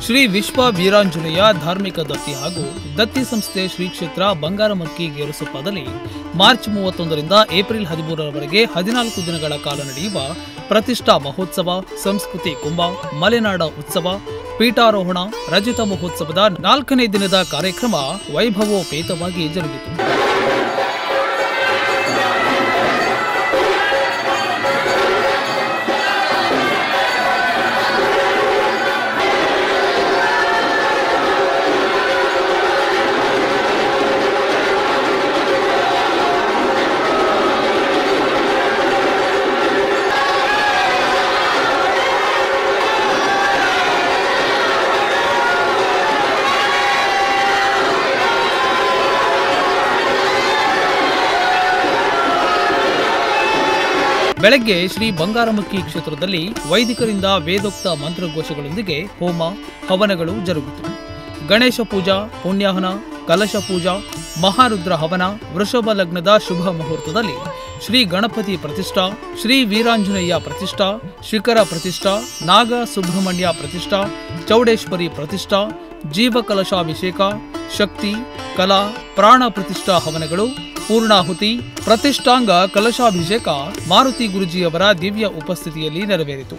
ಶ್ರೀ ವಿಶ್ವ ವೀರಾಂಜನೇಯ ಧಾರ್ಮಿಕ ದತ್ತಿ ಹಾಗೂ ದತ್ತಿ ಸಂಸ್ಥೆ ಶ್ರೀ ಕ್ಷೇತ್ರ ಬಂಗಾರಮಕ್ಕಿ ಗೇರುಸೊಪ್ಪದಲ್ಲಿ ಮಾರ್ಚ್ 31ರಿಂದ ಏಪ್ರಿಲ್ 13ರವರೆಗೆ 14 ದಿನಗಳ ಕಾಲ ನಡೆಯುವ ಪ್ರತಿಷ್ಠಾ ಮಹೋತ್ಸವ, ಸಂಸ್ಕೃತಿ ಕುಂಭ, ಮಲೆನಾಡ ಉತ್ಸವ, ಪೀಠಾರೋಹಣ, ರಜತ ಮಹೋತ್ಸವದ 4ನೇ ದಿನದ ಕಾರ್ಯಕ್ರಮ ವೈಭವೋಪೇತವಾಗಿ ಜರುಗಿತು. ಬೆಳಗ್ಗೆ ಶ್ರೀ ಬಂಗಾರಮಕ್ಕಿ ಕ್ಷೇತ್ರದಲ್ಲಿ ವೈದಿಕರಿಂದ ವೇದೋಕ್ತ ಮಂತ್ರಘೋಷಗಳೊಂದಿಗೆ ಹೋಮ ಹವನಗಳು ಜರುಗಿತು. ಗಣೇಶ ಪೂಜಾ, ಪುಣ್ಯಾಹನ, ಕಲಶ ಪೂಜಾ, ಮಹಾರುದ್ರ ಹವನ, ವೃಷಭ ಲಗ್ನದ ಶುಭ ಮುಹೂರ್ತದಲ್ಲಿ ಶ್ರೀ ಗಣಪತಿ ಪ್ರತಿಷ್ಠಾ, ಶ್ರೀ ವೀರಾಂಜನೇಯ ಪ್ರತಿಷ್ಠಾ, ಶಿಖರ ಪ್ರತಿಷ್ಠಾ, ನಾಗ ಸುಬ್ರಹ್ಮಣ್ಯ ಪ್ರತಿಷ್ಠಾ, ಚೌಡೇಶ್ವರಿ ಪ್ರತಿಷ್ಠಾ, ಜೀವ ಕಲಶಾಭಿಷೇಕ, ಶಕ್ತಿ, ಕಲಾ, ಪ್ರಾಣ ಪ್ರತಿಷ್ಠಾ ಹವನಗಳು, ಪೂರ್ಣಾಹುತಿ, ಪ್ರತಿಷ್ಠಾಂಗ ಕಲಶಾಭಿಷೇಕ ಮಾರುತಿ ಗುರುಜಿಯವರ ದಿವ್ಯ ಉಪಸ್ಥಿತಿಯಲ್ಲಿ ನೆರವೇರಿತು.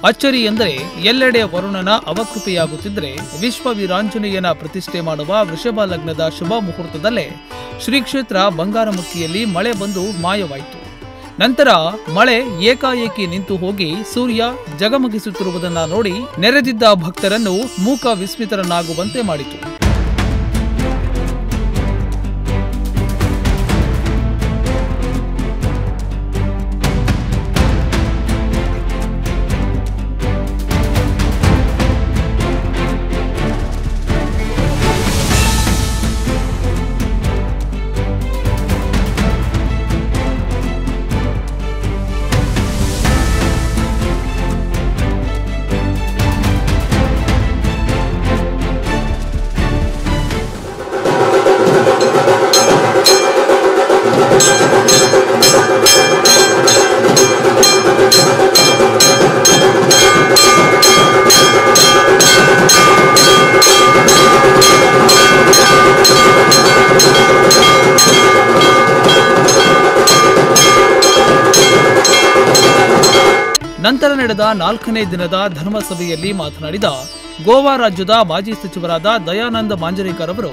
ಅಚ್ಚರಿ ಎಂದರೆ ಎಲ್ಲೆಡೆ ವರುಣನ ಅವಕೃಪೆಯಾಗುತ್ತಿದ್ದರೆ ವಿಶ್ವ ವೀರಾಂಜನೇಯನ ಪ್ರತಿಷ್ಠೆ ಮಾಡುವ ವೃಷಭ ಲಗ್ನದ ಶುಭ ಮುಹೂರ್ತದಲ್ಲೇ ಶ್ರೀ ಕ್ಷೇತ್ರ ಬಂಗಾರಮಕ್ಕಿಯಲ್ಲಿ ಮಳೆ ಬಂದು ಮಾಯವಾಯಿತು. ನಂತರ ಮಳೆ ಏಕಾಏಕಿ ನಿಂತು ಹೋಗಿ ಸೂರ್ಯ ಜಗಮಗಿಸುತ್ತಿರುವುದನ್ನು ನೋಡಿ ನೆರೆದಿದ್ದ ಭಕ್ತರನ್ನು ಮೂಕ ವಿಸ್ಮಿತರನ್ನಾಗುವಂತೆ ಮಾಡಿತು. ನಂತರ ನಡೆದ 4ನೇ ದಿನದ ಧರ್ಮಸಭೆಯಲ್ಲಿ ಮಾತನಾಡಿದ ಗೋವಾ ರಾಜ್ಯದ ಮಾಜಿ ಸಚಿವರಾದ ದಯಾನಂದ ಮಾಂಜರೇಕರ್ ಅವರು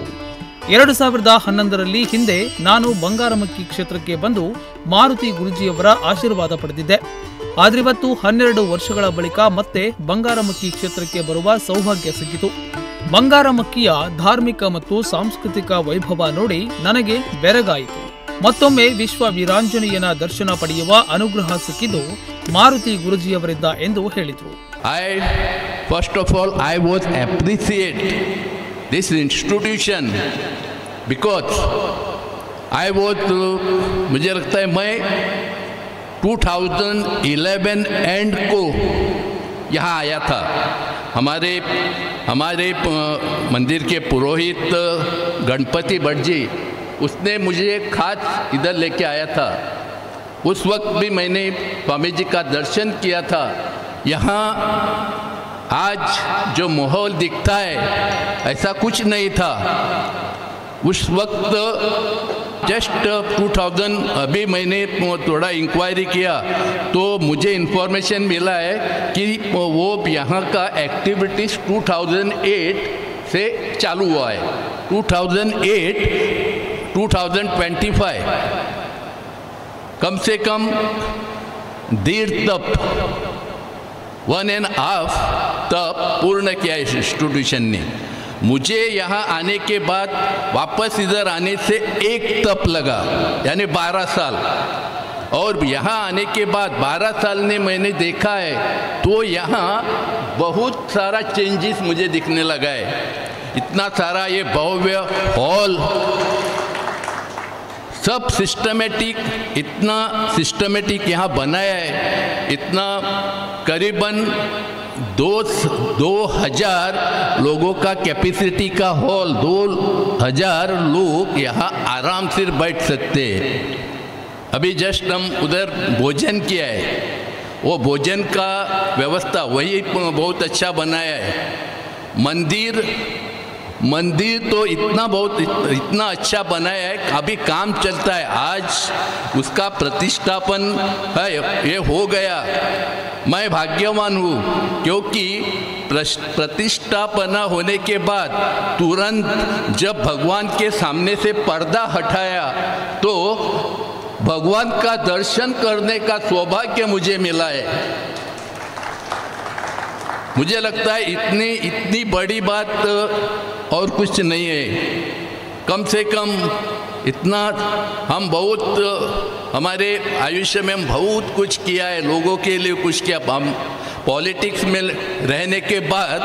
2011ರಲ್ಲಿ ಹಿಂದೆ ನಾನು ಬಂಗಾರಮಕ್ಕಿ ಕ್ಷೇತ್ರಕ್ಕೆ ಬಂದು ಮಾರುತಿ ಗುರುಜಿಯವರ ಆಶೀರ್ವಾದ ಪಡೆದಿದ್ದೆ. ಆದ್ರಿವತ್ತು 12 ವರ್ಷಗಳ ಬಳಿಕ ಮತ್ತೆ ಬಂಗಾರಮಕ್ಕಿ ಕ್ಷೇತ್ರಕ್ಕೆ ಬರುವ ಸೌಭಾಗ್ಯ ಸಿಕ್ಕಿತು. ಬಂಗಾರಮಕ್ಕಿಯ ಧಾರ್ಮಿಕ ಮತ್ತು ಸಾಂಸ್ಕೃತಿಕ ವೈಭವ ನೋಡಿ ನನಗೆ ಬೆರಗಾಯಿತು. ಮತ್ತೊಮ್ಮೆ ವಿಶ್ವ ವೀರಾಂಜನೇಯನ ದರ್ಶನ ಪಡೆಯುವ ಅನುಗ್ರಹ ಸಿಕ್ಕಿದ್ದು ಮಾರುತಿ ಗುರುಜಿಯವರಿಂದ ಎಂದು ಹೇಳಿದರು. First of all, I was appreciate this institution because I was मुझे लगता है मैं 2011 एंड को यहाँ आया था। हमारे मंदिर के पुरोहित गणपति भट्ट जी उसने मुझे खास इधर लेके आया था उस वक्त भी मैंने स्वामी जी का दर्शन किया था। यहाँ आज जो माहौल दिखता है ऐसा कुछ नहीं था। उस वक्त जस्ट 2000 अभी मैंने थोड़ा इंक्वायरी किया तो मुझे इन्फॉर्मेशन मिला है कि वो यहाँ का एक्टिविटीज़ 2008 से चालू हुआ है। 2008 2025 कम से कम 1.5 तप 1.5 तप पूर्ण किया इस इंस्टीट्यूशन ने। मुझे यहाँ आने के बाद वापस इधर आने से 1 तप लगा, यानी 12 साल। और यहाँ आने के बाद 12 साल में मैंने देखा है तो यहाँ बहुत सारा चेंजेस मुझे दिखने लगा है। इतना सारा ये भव्य हॉल सब सिस्टमेटिक, इतना सिस्टमेटिक यहाँ बनाया है। इतना करीबन 2000 लोगों का कैपेसिटी का हॉल, 2000 लोग यहाँ आराम से बैठ सकते हैं। अभी जस्ट हम उधर भोजन किया है, वो भोजन का व्यवस्था वही बहुत अच्छा बनाया है। मंदिर तो इतना अच्छा बनाया है, अभी काम चलता है। आज उसका प्रतिष्ठापन है, ये हो गया। मैं भाग्यवान हूँ क्योंकि प्रतिष्ठापना होने के बाद तुरंत जब भगवान के सामने से पर्दा हटाया तो भगवान का दर्शन करने का सौभाग्य मुझे मिला है। मुझे लगता है इतनी बड़ी बात और कुछ नहीं है। कम से कम इतना हम हमारे आयुष्य में हम बहुत कुछ किया है, लोगों के लिए कुछ किया। हम पॉलिटिक्स में रहने के बाद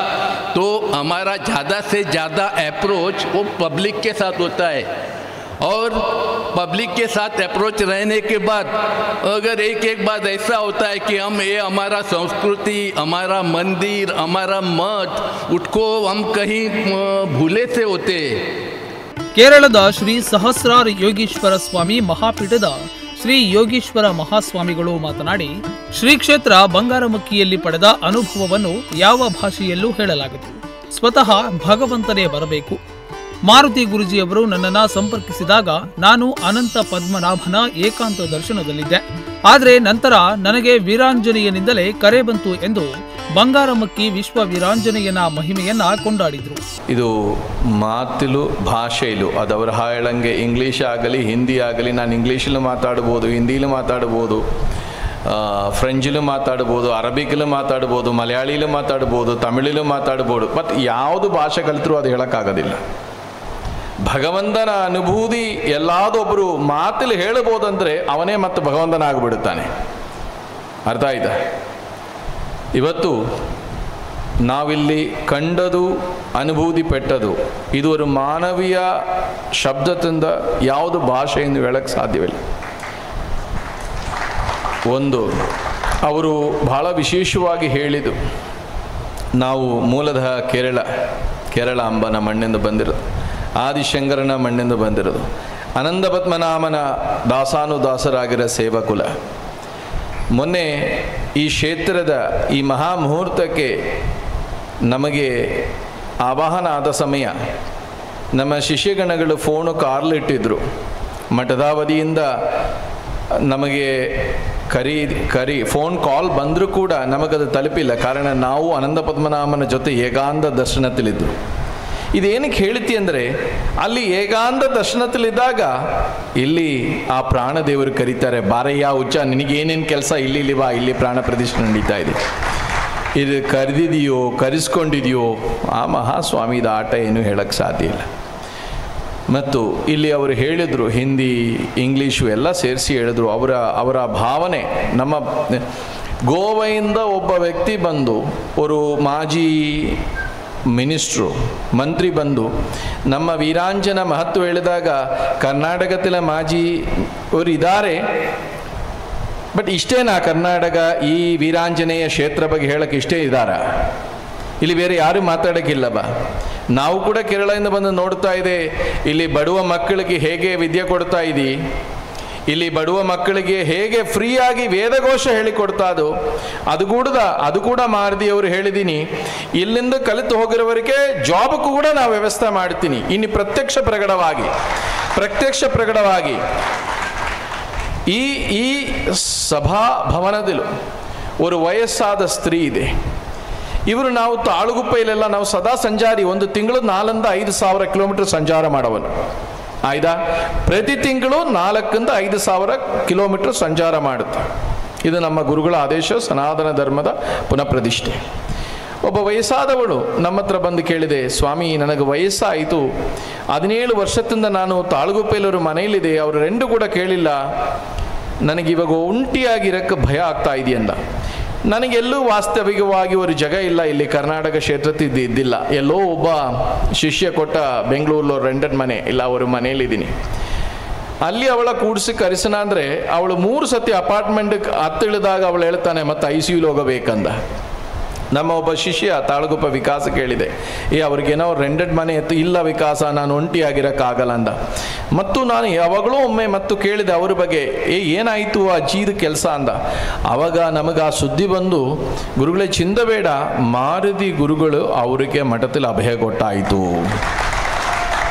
तो हमारा ज़्यादा से ज़्यादा अप्रोच वो पब्लिक के साथ होता है। और पब्लिक के साथ अप्रोच रहने के बाद अगर एक बात ऐसा होता है कि ये हमारा संस्कृति, हमारा मंदिर, हमारा मठ उसको हम कहीं भूले से होते हैं। ಕೇರಳದ ಶ್ರೀ ಸಹಸ್ರಾರ ಯೋಗೀಶ್ವರ ಸ್ವಾಮಿ ಮಹಾಪೀಠದ ಶ್ರೀ ಯೋಗೀಶ್ವರ ಮಹಾಸ್ವಾಮಿಗಳು ಮಾತನಾಡಿ, ಶ್ರೀ ಕ್ಷೇತ್ರ ಬಂಗಾರಮಕ್ಕಿಯಲ್ಲಿ ಪಡೆದ ಅನುಭವವನ್ನು ಯಾವ ಭಾಷೆಯಲ್ಲೂ ಹೇಳಲಾಗದು. ಸ್ವತಃ ಭಗವಂತನೇ ಬರಬೇಕು. ಮಾರುತಿ ಗುರುಜಿಯವರು ನನ್ನನ್ನು ಸಂಪರ್ಕಿಸಿದಾಗ ನಾನು ಅನಂತ ಪದ್ಮನಾಭನ ಏಕಾಂತ ದರ್ಶನದಲ್ಲಿದ್ದೆ. ಆದರೆ ನಂತರ ನನಗೆ ವೀರಾಂಜನೇಯನಿಂದಲೇ ಕರೆ ಬಂತು ಎಂದು ಬಂಗಾರಮಕ್ಕಿ ವಿಶ್ವ ವೀರಾಂಜನೇಯನ ಮಹಿಮೆಯನ್ನ ಕೊಂಡಾಡಿದ್ರು. ಇದು ಮಾತಿಲು ಭಾಷೆಯಲು ಅದವರ ಹೇಳಂಗೆ ಇಂಗ್ಲೀಷ್ ಆಗಲಿ ಹಿಂದಿ ಆಗಲಿ, ನಾನು ಇಂಗ್ಲೀಷಲ್ಲೂ ಮಾತಾಡ್ಬೋದು, ಹಿಂದಿಲೂ ಮಾತಾಡ್ಬೋದು, ಫ್ರೆಂಚಲ್ಲೂ ಮಾತಾಡ್ಬೋದು, ಅರಬಿಕಲ್ಲೂ ಮಾತಾಡ್ಬೋದು, ಮಲಯಾಳಿಲೂ ಮಾತಾಡ್ಬೋದು, ತಮಿಳಲ್ಲೂ ಮಾತಾಡ್ಬೋದು. ಮತ್ತು ಯಾವುದು ಭಾಷೆ ಕಲಿತರೂ ಅದು ಹೇಳೋಕ್ಕಾಗೋದಿಲ್ಲ. ಭಗವಂತನ ಅನುಭೂತಿ ಎಲ್ಲಾದೊಬ್ಬರು ಮಾತಲ್ಲಿ ಹೇಳಬಹುದಂದರೆ ಅವನೇ ಮತ್ತು ಭಗವಂತನ ಆಗಿಬಿಡುತ್ತಾನೆ. ಅರ್ಥ ಆಯ್ತಾ? ಇವತ್ತು ನಾವಿಲ್ಲಿ ಕಂಡದು, ಅನುಭೂತಿ ಪೆಟ್ಟದು, ಇದು ಒಂದು ಮಾನವೀಯ ಶಬ್ದದಿಂದ ಯಾವುದು ಭಾಷೆಯಿಂದ ಹೇಳಕ್ಕೆ ಸಾಧ್ಯವಿಲ್ಲ. ಒಂದು ಅವರು ಬಹಳ ವಿಶೇಷವಾಗಿ ಹೇಳಿದ್ದು, ನಾವು ಮೂಲತಃ ಕೇರಳ ಅಂಬನ ಮಣ್ಣಿಂದ ಬಂದಿರೋದು, ಆದಿಶಂಕರನ ಮಣ್ಣಿಂದ ಬಂದಿರೋದು, ಅನಂತ ಪದ್ಮನಾಭನ ದಾಸಾನುದಾಸರಾಗಿರೋ ಸೇವಕುಲ. ಮೊನ್ನೆ ಈ ಕ್ಷೇತ್ರದ ಈ ಮಹಾಮುಹೂರ್ತಕ್ಕೆ ನಮಗೆ ಆವಾಹನ ಆದ ಸಮಯ ನಮ್ಮ ಶಿಷ್ಯಗಣಗಳು ಫೋನು ಕಾರ್ಲಿಟ್ಟಿದ್ರು. ಮಠದಾವಧಿಯಿಂದ ನಮಗೆ ಫೋನ್ ಕಾಲ್ ಬಂದರೂ ಕೂಡ ನಮಗದು ತಲುಪಿಲ್ಲ. ಕಾರಣ ನಾವು ಅನಂತ ಪದ್ಮನಾಭನ ಜೊತೆ ಏಕಾಂತ ದರ್ಶನದಲ್ಲಿದ್ದರು. ಇದೇನಕ್ಕೆ ಹೇಳ್ತಿ ಅಂದರೆ, ಅಲ್ಲಿ ಏಕಾಂತ ದರ್ಶನದಲ್ಲಿದ್ದಾಗ ಇಲ್ಲಿ ಆ ಪ್ರಾಣದೇವರು ಕರೀತಾರೆ, ಬಾರಯ್ಯ ಹುಚ್ಚ, ನಿನಗೇನೇನು ಕೆಲಸ, ಇಲ್ಲಿ ಬಾ, ಇಲ್ಲಿ ಪ್ರಾಣ ಪ್ರತಿಷ್ಠೆ ನಡೀತಾ ಇದೆ. ಇದು ಕರೆದಿದೆಯೋ ಕರೆಸ್ಕೊಂಡಿದೆಯೋ ಆ ಮಹಾಸ್ವಾಮಿದ ಆಟ ಏನು ಹೇಳಕ್ಕೆ ಸಾಧ್ಯ ಇಲ್ಲ. ಮತ್ತು ಇಲ್ಲಿ ಅವರು ಹೇಳಿದರು, ಹಿಂದಿ ಇಂಗ್ಲೀಷು ಎಲ್ಲ ಸೇರಿಸಿ ಹೇಳಿದ್ರು. ಅವರ ಭಾವನೆ, ನಮ್ಮ ಗೋವೆಯಿಂದ ಒಬ್ಬ ವ್ಯಕ್ತಿ ಬಂದು, ಒಂದು ಮಾಜಿ ಮಂತ್ರಿ ಬಂದು ನಮ್ಮ ವೀರಾಂಜನ ಮಹತ್ವ ಹೇಳಿದಾಗ, ಕರ್ನಾಟಕದ ಮಾಜಿ ಅವರು ಇದ್ದಾರೆ, ಬಟ್ ಇಷ್ಟೇನಾ ಕರ್ನಾಟಕ ಈ ವೀರಾಂಜನೇಯ ಕ್ಷೇತ್ರ ಬಗ್ಗೆ ಹೇಳಕ್ಕೆ ಇಷ್ಟೇ ಇದ್ದಾರಾ? ಇಲ್ಲಿ ಬೇರೆ ಯಾರು ಮಾತಾಡೋಕ್ಕಿಲ್ಲವ? ನಾವು ಕೂಡ ಕೇರಳದಿಂದ ಬಂದು ನೋಡ್ತಾ ಇದೆ, ಇಲ್ಲಿ ಬಡವ ಮಕ್ಕಳಿಗೆ ಹೇಗೆ ವಿದ್ಯೆ ಕೊಡ್ತಾ ಇದ್ದೀ, ಇಲ್ಲಿ ಬಡವ ಮಕ್ಕಳಿಗೆ ಹೇಗೆ ಫ್ರೀಯಾಗಿ ವೇದಘೋಷ ಹೇಳಿಕೊಡ್ತಾದು ಅದು ಕೂಡ ಮಾರುದಿಯವರು ಹೇಳಿದ್ದೀನಿ. ಇಲ್ಲಿಂದ ಕಲಿತು ಹೋಗಿರೋವರಿಗೆ ಜಾಬ್ಗೂ ಕೂಡ ನಾವು ವ್ಯವಸ್ಥೆ ಮಾಡ್ತೀನಿ. ಇನ್ನು ಪ್ರತ್ಯಕ್ಷ ಪ್ರಕಟವಾಗಿ ಈ ಸಭಾ ಭವನದಲ್ಲೂ ಒಂದು ವಯಸ್ಸಾದ ಸ್ತ್ರೀ ಇದೆ. ಇವರು ನಾವು ತಾಳುಗುಪ್ಪೆಯಲ್ಲೆಲ್ಲ ನಾವು ಸದಾ ಸಂಚಾರಿ, ಒಂದು ತಿಂಗಳು 4,000-5,000 ಕಿಲೋಮೀಟರ್ ಸಂಚಾರ ಮಾಡವನು. ಆಯ್ತಾ? ಪ್ರತಿ ತಿಂಗಳು 4,000-5,000 ಕಿಲೋಮೀಟರ್ ಸಂಚಾರ ಮಾಡುತ್ತೆ. ಇದು ನಮ್ಮ ಗುರುಗಳ ಆದೇಶ, ಸನಾತನ ಧರ್ಮದ ಪುನಃಪ್ರತಿಷ್ಠೆ. ಒಬ್ಬ ವಯಸ್ಸಾದವಳು ನಮ್ಮ ಹತ್ರ ಬಂದು ಕೇಳಿದೆ, ಸ್ವಾಮಿ ನನಗೆ ವಯಸ್ಸಾಯಿತು, 17 ವರ್ಷದಿಂದ ನಾನು ತಾಳುಗುಪ್ಪೆಯಲ್ಲವರು ಮನೆಯಲ್ಲಿದೆ, ಅವರು 2 ಕೂಡ ಕೇಳಿಲ್ಲ, ನನಗಿವಾಗ ಒಂಟಿಯಾಗಿರಕ್ಕೆ ಭಯ ಆಗ್ತಾ ಇದೆಯಂದ. ನನಗೆಲ್ಲೂ ವಾಸ್ತವಿಕವಾಗಿ ಒಂದು ಜಾಗ ಇಲ್ಲ, ಇಲ್ಲಿ ಕರ್ನಾಟಕ ಕ್ಷೇತ್ರದಲ್ಲಿ ಇದ್ದಿಲ್ಲ, ಎಲ್ಲೋ ಒಬ್ಬ ಶಿಷ್ಯ ಕೊಟ್ಟ ಬೆಂಗಳೂರಲ್ಲಿ ರೆಂಟೆಡ್ ಮನೆ ಇಲ್ಲ, ಅವ್ರ ಮನೆಯಲ್ಲಿದ್ದೀನಿ. ಅಲ್ಲಿ ಅವಳ ಕೂಡಿಸಿ ಕರೆಸೋಣ ಅಂದರೆ ಅವಳು 3 ಸತಿ ಅಪಾರ್ಟ್ಮೆಂಟ್ಗೆ ಹತ್ತಿಳಿದಾಗ ಅವಳು ಹೇಳ್ತಾನೆ ಮತ್ತೆ ICUಲಿ ಹೋಗಬೇಕಂದ. ನಮ್ಮ ಒಬ್ಬ ಶಿಷ್ಯ ತಾಳುಗುಪ್ಪ ವಿಕಾಸ ಕೇಳಿದೆ, ಅವ್ರಿಗೇನೋ ರೆಂಟೆಡ್ ಮನೆ ಇತ್ತು, ಇಲ್ಲ ವಿಕಾಸ ನಾನು ಒಂಟಿಯಾಗಿರೋಕ್ಕಾಗಲ್ಲ ಅಂದ. ಮತ್ತು ನಾನು ಯಾವಾಗಲೂ ಒಮ್ಮೆ ಮತ್ತು ಕೇಳಿದೆ ಅವ್ರ ಬಗ್ಗೆ, ಏನಾಯಿತು ಆ ಅಜ್ಜಿದ ಕೆಲಸ ಅಂದ. ಆವಾಗ ನಮಗೆ ಆ ಸುದ್ದಿ ಬಂದು, ಗುರುಗಳೇ ಚಿಂದಬೇಡ, ಮಾರುದಿ ಗುರುಗಳು ಅವರಿಗೆ ಮಠದಲ್ಲಿ ಅಭಯ ಕೊಟ್ಟಾಯಿತು.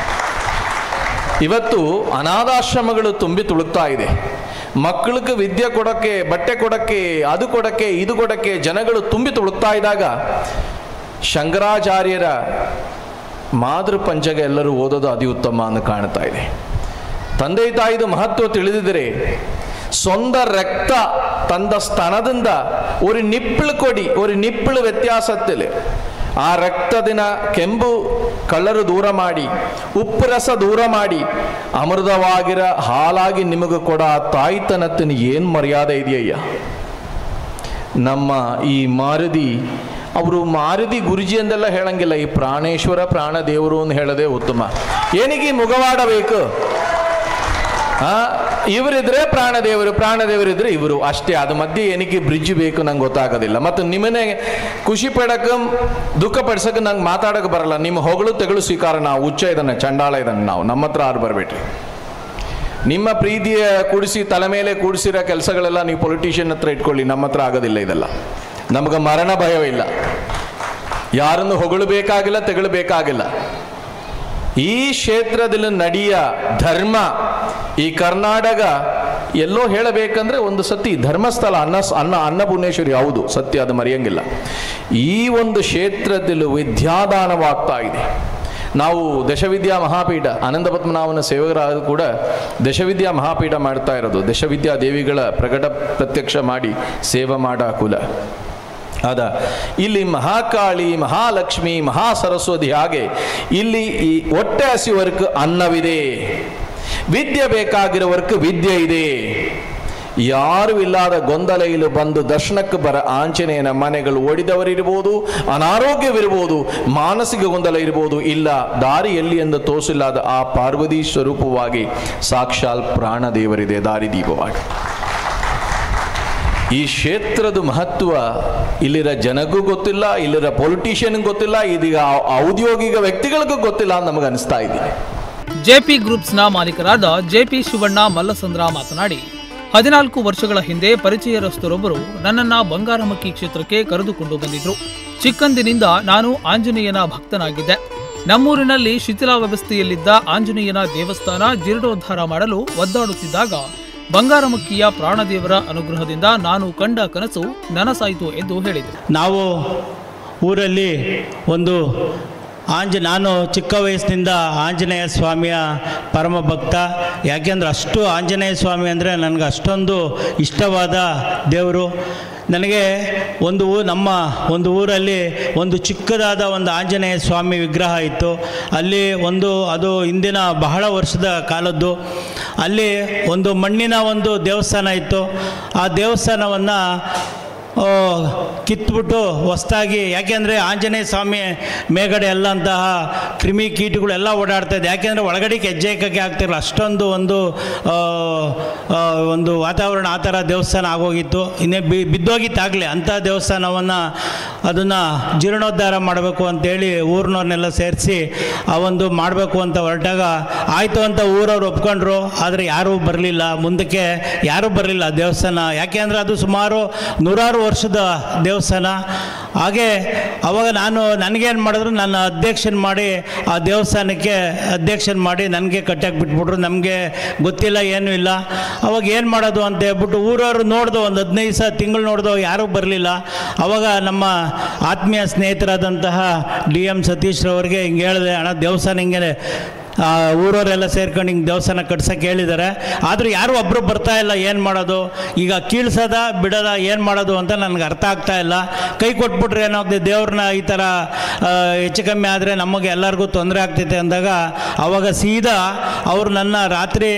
ಇವತ್ತು ಅನಾಥಾಶ್ರಮಗಳು ತುಂಬಿ ತುಳುಕ್ತಾ ಇದೆ. ಮಕ್ಕಳಿಗೆ ವಿದ್ಯೆ ಕೊಡೋಕ್ಕೆ, ಬಟ್ಟೆ ಕೊಡೋಕ್ಕೆ, ಅದು ಕೊಡೋಕ್ಕೆ, ಇದು ಕೊಡೋಕ್ಕೆ ಜನಗಳು ತುಂಬಿ ತುಳುಕ್ತಾ ಇದ್ದಾಗ ಶಂಕರಾಚಾರ್ಯರ ಮಾತೃ ಪಂಚಕ ಎಲ್ಲರೂ ಓದೋದು ಅತಿ ಉತ್ತಮ ಅಂತ ಕಾಣ್ತಾ ಇದೆ. ತಂದೆ ತಾಯಿದು ಮಹತ್ವ ತಿಳಿದಿದ್ರೆ ಸ್ವಂತ ರಕ್ತ ತಂದ ಸ್ತನದಿಂದ ಒಂದು ನಿಪ್ಪಳು ಕೊಡಿ, ಒಂದು ನಿಪ್ಪಳು ವ್ಯತ್ಯಾಸದಲ್ಲಿ ಆ ರಕ್ತದಿನ ಕೆಂಪು ಕಳ್ಳರು ದೂರ ಮಾಡಿ, ಉಪ್ಪು ರಸ ದೂರ ಮಾಡಿ, ಅಮೃತವಾಗಿರ ಹಾಲಾಗಿ ನಿಮಗೆ ಕೊಡ ತಾಯ್ತನತ್ತಿನ ಏನು ಮರ್ಯಾದೆ ಇದೆಯಯ್ಯ. ನಮ್ಮ ಈ ಮಾರುದಿ, ಅವರು ಮಾರುದಿ ಗುರುಜಿ ಅಂದೆಲ್ಲ ಹೇಳಂಗಿಲ್ಲ, ಈ ಪ್ರಾಣೇಶ್ವರ ಪ್ರಾಣದೇವರು ಅಂತ ಹೇಳೋದೇ ಉತ್ತಮ. ಏನಿಗೆ ಮುಖವಾಡ ಬೇಕು? ಇವರಿದ್ರೆ ಪ್ರಾಣದೇವರಿದ್ರೆ ಇವರು ಅಷ್ಟೇ. ಅದು ಮಧ್ಯೆ ಏನಕ್ಕೆ ಬ್ರಿಡ್ಜ್ ಬೇಕು ನಂಗೆ ಗೊತ್ತಾಗೋದಿಲ್ಲ. ಮತ್ತು ನಿಮ್ಮನ್ನೇ ಖುಷಿ ಪಡಕ್ಕೆ ದುಃಖ ಪಡಿಸಕ್ಕೆ ನಂಗೆ ಮಾತಾಡೋಕೆ ಬರಲ್ಲ. ನಿಮ್ಮ ಹೊಗಳು ತೆಗಳು ಸ್ವೀಕಾರ, ನಾವು ಹುಚ್ಚ ಇದನ್ನು ಚಂಡಾಳ ಇದನ್ನು ನಾವು ನಮ್ಮ ಹತ್ರ ಆರು ಬರಬೇಡ್ರಿ. ನಿಮ್ಮ ಪ್ರೀತಿಯ ಕೂಡಿಸಿ ತಲೆ ಮೇಲೆ ಕೂಡಿಸಿರೋ ಕೆಲಸಗಳೆಲ್ಲ ನೀವು ಪೊಲಿಟಿಷಿಯನ್ ಹತ್ರ ಇಟ್ಕೊಳ್ಳಿ, ನಮ್ಮ ಹತ್ರ ಆಗೋದಿಲ್ಲ. ಇದೆಲ್ಲ ನಮಗೆ ಮರಣ ಭಯವಿಲ್ಲ, ಯಾರನ್ನು ಹೊಗಳಬೇಕಾಗಿಲ್ಲ, ತೆಗಳಬೇಕಾಗಿಲ್ಲ. ಈ ಕ್ಷೇತ್ರದಲ್ಲಿ ನಡೆಯ ಧರ್ಮ, ಈ ಕರ್ನಾಟಕ ಎಲ್ಲೋ ಹೇಳಬೇಕಂದ್ರೆ ಒಂದು ಸತಿ ಧರ್ಮಸ್ಥಳ ಅನ್ನಪೂರ್ಣೇಶ್ವರಿ ಹೌದು, ಸತ್ಯ, ಅದು ಮರೆಯಂಗಿಲ್ಲ. ಈ ಒಂದು ಕ್ಷೇತ್ರದಲ್ಲಿ ವಿದ್ಯಾದಾನವಾಗ್ತಾ ಇದೆ. ನಾವು ದಶವಿದ್ಯಾ ಮಹಾಪೀಠ, ಅನಂತ ಪದ್ಮನಾಭನ ಸೇವಕರಾದ ಕೂಡ ದಶವಿದ್ಯಾ ಮಹಾಪೀಠ ಮಾಡ್ತಾ ಇರೋದು. ದಶವಿದ್ಯಾ ದೇವಿಗಳ ಪ್ರತ್ಯಕ್ಷ ಮಾಡಿ ಸೇವೆ ಮಾಡ ಕುಲ ಅದ. ಇಲ್ಲಿ ಮಹಾಕಾಳಿ, ಮಹಾಲಕ್ಷ್ಮಿ, ಮಹಾಸರಸ್ವತಿ, ಹಾಗೆ ಇಲ್ಲಿ ಈ ಹೊಟ್ಟೆ ಹಸಿವರ್ಕ್ ಅನ್ನವಿದೆ, ವಿದ್ಯೆ ಬೇಕಾಗಿರೋವರ್ಕ್ ವಿದ್ಯೆ ಇದೆ. ಯಾರು ಇಲ್ಲದ ಗೊಂದಲ ಇಲ್ಲಿ ಬಂದು ದರ್ಶನಕ್ಕೆ ಬರ ಆಂಜನೇಯನ ಮನೆಗಳು ಓಡಿದವರಿರ್ಬೋದು, ಅನಾರೋಗ್ಯವಿರ್ಬೋದು, ಮಾನಸಿಕ ಗೊಂದಲ ಇರ್ಬೋದು, ಇಲ್ಲ ದಾರಿ ಎಲ್ಲಿ ಎಂದು ತೋರಿಸಿಲ್ಲದ ಆ ಪಾರ್ವತಿ ಸ್ವರೂಪವಾಗಿ ಸಾಕ್ಷಾತ್ ಪ್ರಾಣದೇವರಿದೆ ದಾರಿದೀಪವಾಗಿ. ಈ ಕ್ಷೇತ್ರದ ಮಹತ್ವ ಇಲ್ಲಿರ ಜನಗೂ ಗೊತ್ತಿಲ್ಲ, ಇಲ್ಲಿರ ಪೊಲಿಟಿಷಿಯನ್ಗೂ ಗೊತ್ತಿಲ್ಲ, ಇದೀಗ ಔದ್ಯೋಗಿಕ ವ್ಯಕ್ತಿಗಳಿಗೂ ಗೊತ್ತಿಲ್ಲ ಅಂತ ನಮಗೆ ಅನಿಸ್ತಾ ಇದೆ. ಜೆಪಿ ಗ್ರೂಪ್ಸ್ನ ಮಾಲೀಕರಾದ ಜೆಪಿ ಶಿವಣ್ಣ ಮಲ್ಲಸಂದ್ರ ಮಾತನಾಡಿ, 14 ವರ್ಷಗಳ ಹಿಂದೆ ಪರಿಚಯರಸ್ತರೊಬ್ಬರು ನನ್ನನ್ನ ಬಂಗಾರಮಕ್ಕಿ ಕ್ಷೇತ್ರಕ್ಕೆ ಕರೆದುಕೊಂಡು ಬಂದಿದ್ರು. ಚಿಕ್ಕಂದಿನಿಂದ ನಾನು ಆಂಜನೇಯನ ಭಕ್ತನಾಗಿದ್ದೆ. ನಮ್ಮೂರಿನಲ್ಲಿ ಶಿಥಿಲಾವಸ್ಥೆಯಲ್ಲಿದ್ದ ಆಂಜನೇಯನ ದೇವಸ್ಥಾನ ಜೀರ್ಣೋದ್ಧಾರ ಮಾಡಲು ಒದ್ದಾಡುತ್ತಿದ್ದಾಗ ಬಂಗಾರಮಕ್ಕಿಯ ಪ್ರಾಣದೇವರ ಅನುಗ್ರಹದಿಂದ ನಾನು ಕಂಡ ಕನಸು ನನಸಾಯಿತು ಎಂದು ಹೇಳಿದರು. ನಾವು ಊರಲ್ಲಿ ಒಂದು ನಾನು ಚಿಕ್ಕ ವಯಸ್ಸಿನಿಂದ ಆಂಜನೇಯ ಸ್ವಾಮಿಯ ಪರಮ ಭಕ್ತ. ಯಾಕೆಂದರೆ ಅಷ್ಟು ಆಂಜನೇಯ ಸ್ವಾಮಿ ಅಂದರೆ ನನಗೆ ಅಷ್ಟೊಂದು ಇಷ್ಟವಾದ ದೇವರು. ನನಗೆ ನಮ್ಮ ಒಂದು ಊರಲ್ಲಿ ಒಂದು ಚಿಕ್ಕದಾದ ಒಂದು ಆಂಜನೇಯ ಸ್ವಾಮಿ ವಿಗ್ರಹ ಇತ್ತು. ಅಲ್ಲಿ ಅದು ಹಿಂದಿನ ಬಹಳ ವರ್ಷದ ಕಾಲದ್ದು. ಅಲ್ಲಿ ಒಂದು ಮಣ್ಣಿನ ಒಂದು ದೇವಸ್ಥಾನ ಇತ್ತು. ಆ ದೇವಸ್ಥಾನವನ್ನು ಕಿತ್ಬಿಟ್ಟು ಹೊಸ್ದಾಗಿ, ಯಾಕೆಂದರೆ ಆಂಜನೇಯ ಸ್ವಾಮಿ ಮೇಗಡೆ ಎಲ್ಲ ಅಂತಹ ಕ್ರಿಮಿ ಕೀಟಗಳೆಲ್ಲ ಓಡಾಡ್ತಾಯಿದೆ. ಯಾಕೆಂದರೆ ಒಳಗಡೆಗೆ ಹೆಜ್ಜೆ ಹಾಕೋಕ್ಕೆ ಆಗ್ತಿರಲ್ಲ, ಅಷ್ಟೊಂದು ಒಂದು ವಾತಾವರಣ ಆ ಥರ ದೇವಸ್ಥಾನ ಆಗೋಗಿತ್ತು. ಇನ್ನೇ ಬಿದ್ದೋಗಿತ್ತಾಗಲೇ ಅಂಥ ದೇವಸ್ಥಾನವನ್ನು ಅದನ್ನು ಜೀರ್ಣೋದ್ಧಾರ ಮಾಡಬೇಕು ಅಂತೇಳಿ ಊರಿನವ್ರನ್ನೆಲ್ಲ ಸೇರಿಸಿ ಆ ಒಂದು ಮಾಡಬೇಕು ಅಂತ ಹೊರಟಾಗ ಆಯಿತು ಅಂತ ಊರವ್ರು ಒಪ್ಕೊಂಡ್ರು. ಆದರೆ ಯಾರೂ ಬರಲಿಲ್ಲ, ಮುಂದಕ್ಕೆ ಯಾರೂ ಬರಲಿಲ್ಲ ದೇವಸ್ಥಾನ. ಯಾಕೆ ಅಂದರೆ ಅದು ಸುಮಾರು 100 ವರ್ಷದ ದೇವಸ್ಥಾನ. ಹಾಗೆ ಅವಾಗ ನನಗೇನು ಮಾಡಿದ್ರು, ನನ್ನ ಅಧ್ಯಕ್ಷನ್ ಮಾಡಿ ಆ ದೇವಸ್ಥಾನಕ್ಕೆ ನನಗೆ ಕಟ್ಟಾಕಿ ಬಿಟ್ಬಿಟ್ರು. ನಮಗೆ ಗೊತ್ತಿಲ್ಲ, ಏನೂ ಇಲ್ಲ. ಅವಾಗ ಏನು ಮಾಡೋದು ಅಂತ ಹೇಳ್ಬಿಟ್ಟು ಊರವರು ನೋಡ್ದು, ಒಂದು 15 ತಿಂಗಳು ನೋಡ್ದು, ಯಾರೂ ಬರಲಿಲ್ಲ. ಅವಾಗ ನಮ್ಮ ಆತ್ಮೀಯ ಸ್ನೇಹಿತರಾದಂತಹ DM ಸತೀಶ್ರವ್ರಿಗೆ ಹಿಂಗೆ ಹೇಳಿದೆ, ಅಣ್ಣ ದೇವಸ್ಥಾನ ಹಿಂಗೆ ಊರವರೆಲ್ಲ ಸೇರ್ಕೊಂಡು ಹಿಂಗೆ ದೇವಸ್ಥಾನ ಕಟ್ಸೋಕ್ಕೆ ಹೇಳಿದ್ದಾರೆ, ಆದರೂ ಯಾರೂ ಒಬ್ಬರು ಬರ್ತಾ ಇಲ್ಲ, ಏನು ಮಾಡೋದು ಈಗ, ಕೀಳ್ಸೋದ ಬಿಡೋದ, ಏನು ಮಾಡೋದು ಅಂತ ನನಗೆ ಅರ್ಥ ಆಗ್ತಾ ಇಲ್ಲ. ಕೈ ಕೊಟ್ಬಿಟ್ರೆ ಏನಾಗ್ತದೆ, ದೇವ್ರನ್ನ ಈ ಥರ ಹೆಚ್ಚು ಕಮ್ಮಿ ಆದರೆ ನಮಗೆ ಎಲ್ಲರಿಗೂ ತೊಂದರೆ ಆಗ್ತೈತೆ ಅಂದಾಗ ಆವಾಗ ಸೀದಾ ಅವರು ನನ್ನ ರಾತ್ರಿ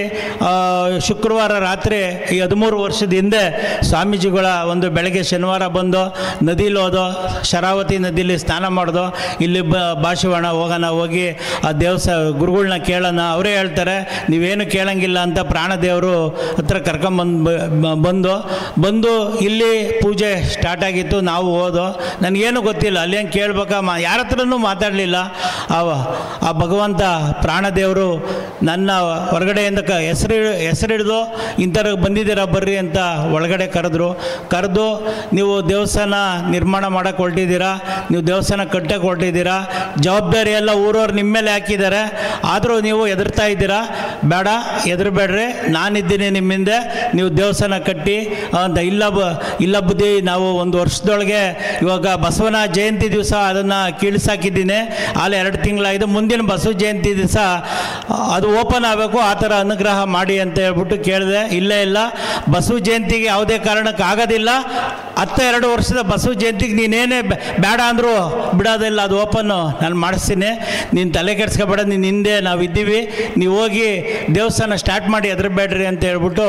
ಶುಕ್ರವಾರ ರಾತ್ರಿ ಈ 13 ವರ್ಷದ ಹಿಂದೆ ಸ್ವಾಮೀಜಿಗಳ ಒಂದು ಬೆಳಗ್ಗೆ ಶನಿವಾರ ಬಂದು ನದಿಲಿ ಹೋದೋ, ಶರಾವತಿ ನದಿಲಿ ಸ್ನಾನ ಮಾಡ್ದೋ, ಇಲ್ಲಿ ಭಾಷಿವಾಣ ಹೋಗೋಣ, ಹೋಗಿ ಆ ಗುರುಗಳನ್ನ ಕೇಳೋಣ. ಅವರೇ ಹೇಳ್ತಾರೆ ನೀವೇನು ಕೇಳಂಗಿಲ್ಲ ಅಂತ ಪ್ರಾಣದೇವರು ಹತ್ರ ಬಂದು ಇಲ್ಲಿ ಪೂಜೆ ಸ್ಟಾರ್ಟ್ ಆಗಿತ್ತು. ನಾವು ಹೋದೋ, ನನಗೇನು ಗೊತ್ತಿಲ್ಲ, ಅಲ್ಲೇನು ಕೇಳ್ಬೇಕಾ, ಯಾರ ಹತ್ರನೂ ಮಾತಾಡಲಿಲ್ಲ. ಆ ಭಗವಂತ ಪ್ರಾಣದೇವರು ನನ್ನ ಹೊರಗಡೆಯಿಂದ ಹೆಸರಿಡ್ದು ಇಂಥವ್ರಿಗೆ ಬಂದಿದ್ದೀರಾ ಬರ್ರಿ ಅಂತ ಒಳಗಡೆ ಕರೆದು ನೀವು ದೇವಸ್ಥಾನ ನಿರ್ಮಾಣ ಮಾಡೋಕ್ಕೆ ಹೊರಟಿದ್ದೀರಾ, ನೀವು ದೇವಸ್ಥಾನ ಕಟ್ಟಕ್ಕೆ ಹೊರಟಿದ್ದೀರಾ, ಜವಾಬ್ದಾರಿ ಎಲ್ಲ ಊರವ್ರು ನಿಮ್ಮ ಮೇಲೆ ಹಾಕಿದ್ದಾರೆ, ಆದರೂ ನೀವು ಹೆದರ್ತಾ ಇದ್ದೀರಾ, ಬೇಡ ಹೆದರಬೇಡ್ರಿ, ನಾನಿದ್ದೀನಿ ನಿಮ್ಮಿಂದೆ, ನೀವು ದೇವಸ್ಥಾನ ಕಟ್ಟಿ ಅಂತ. ಇಲ್ಲ ಬುದ್ಧಿ, ನಾವು 1 ವರ್ಷದೊಳಗೆ ಇವಾಗ ಬಸವನ ಜಯಂತಿ ದಿವಸ ಅದನ್ನು ಕೀಳ್ಸಾಕಿದ್ದೀನಿ, ಅಲ್ಲಿ 2 ತಿಂಗಳಾಗಿದೆ, ಮುಂದಿನ ಬಸವ ಜಯಂತಿ ದಿವಸ ಅದು ಓಪನ್ ಆಗಬೇಕು, ಆ ಥರ ಅನುಗ್ರಹ ಮಾಡಿ ಅಂತ ಹೇಳ್ಬಿಟ್ಟು ಕೇಳಿದೆ. ಇಲ್ಲ ಬಸವ ಜಯಂತಿಗೆ ಯಾವುದೇ ಕಾರಣಕ್ಕೆ ಆಗೋದಿಲ್ಲ, 2 ವರ್ಷದ ಬಸವ ಜಯಂತಿಗೆ ನೀನೇನೇ ಬೇಡ ಅಂದರೂ ಬಿಡೋದಿಲ್ಲ, ಅದು ಓಪನ್ನು ನಾನು ಮಾಡಿಸ್ತೀನಿ, ನೀನು ತಲೆ ಕೆಡಿಸ್ಕೊಬೇಡ, ನೀನು ಹಿಂದೆ ನಾವಿದ್ದೀವಿ, ನೀವು ಹೋಗಿ ದೇವಸ್ಥಾನ ಸ್ಟಾರ್ಟ್ ಮಾಡಿ ಹೆದರಬೇಡ್ರಿ ಅಂತ ಹೇಳ್ಬಿಟ್ಟು